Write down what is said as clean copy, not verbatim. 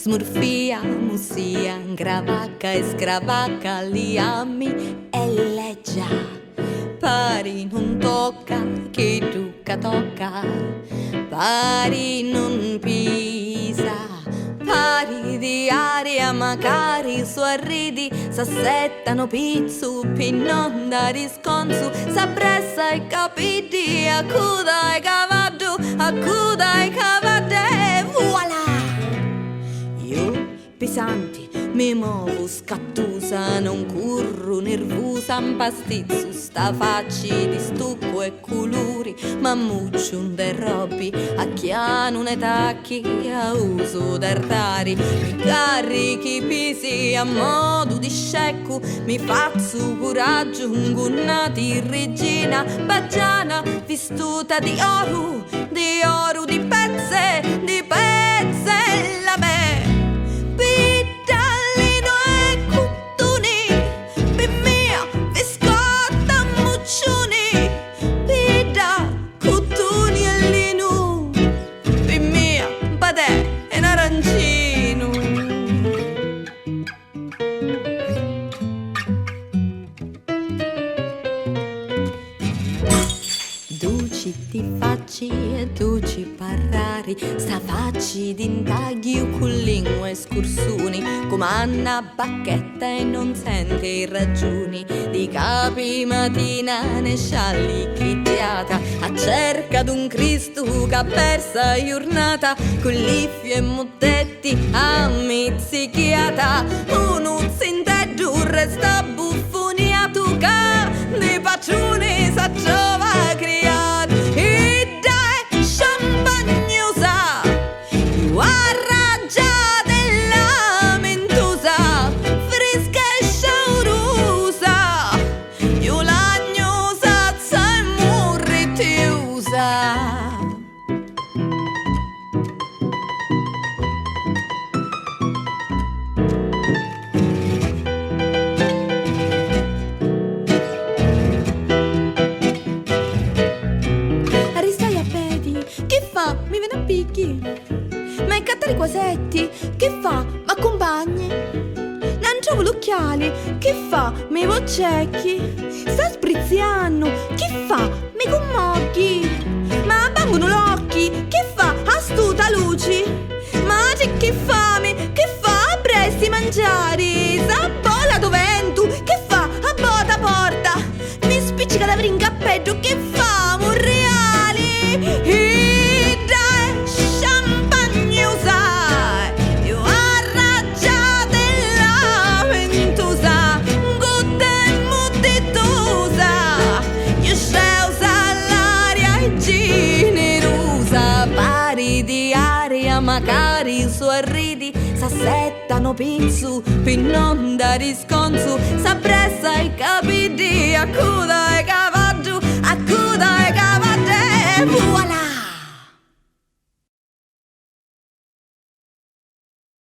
smurfia, musia, gravacca e scravacca, liami e leggia. Pari non tocca, chi tocca tocca, pari non pisa. Pari di aria, magari su arridi, s'assettano pizzu, pinnon da risconsu, s'appressa i capiti, accuda e cavaddu, accuda e cavadde, voilà! Io, pesanti, mi muovo scattusa, non curro nervosa, impastizzo sta facci di stucco e colori, ma muccio un derrobi, a chiano ne tacchi, a uso d'artari, mi carichi pisi a modo di scecco, mi faccio coraggio, ungunnati regina, baggiana, vistuta di oro, di pezze, la me. Ti facci e tu ci parlari, sta facci d'intaghi con lingue e scursuni, come Anna Bacchetta e non sente i ragioni, di capi mattina ne scialli chittiata, a cerca d'un Cristo che ha persa giornata, con liffi e muddetti a mizzichiata, uno zinteddu resta buffoniato che di paciuni sa giova criata. Mi viene a picchi, ma i cattari quasetti, che fa? M'accompagni? Non trovo l'occhiali, che fa? Mi vocecchi, sta spriziando, che fa? Mi commocchi, ma bambono l'occhi, che fa? Astuta luci, ma c'è che fame, che fa? Presti mangiare, sa bolla do vento, che fa? A bota porta, mi spiccica la vringa a petto, che fa? Monreali, magari su arridi, s'assettano pizzu, pinnon da risconsu, s'appressa i capiti a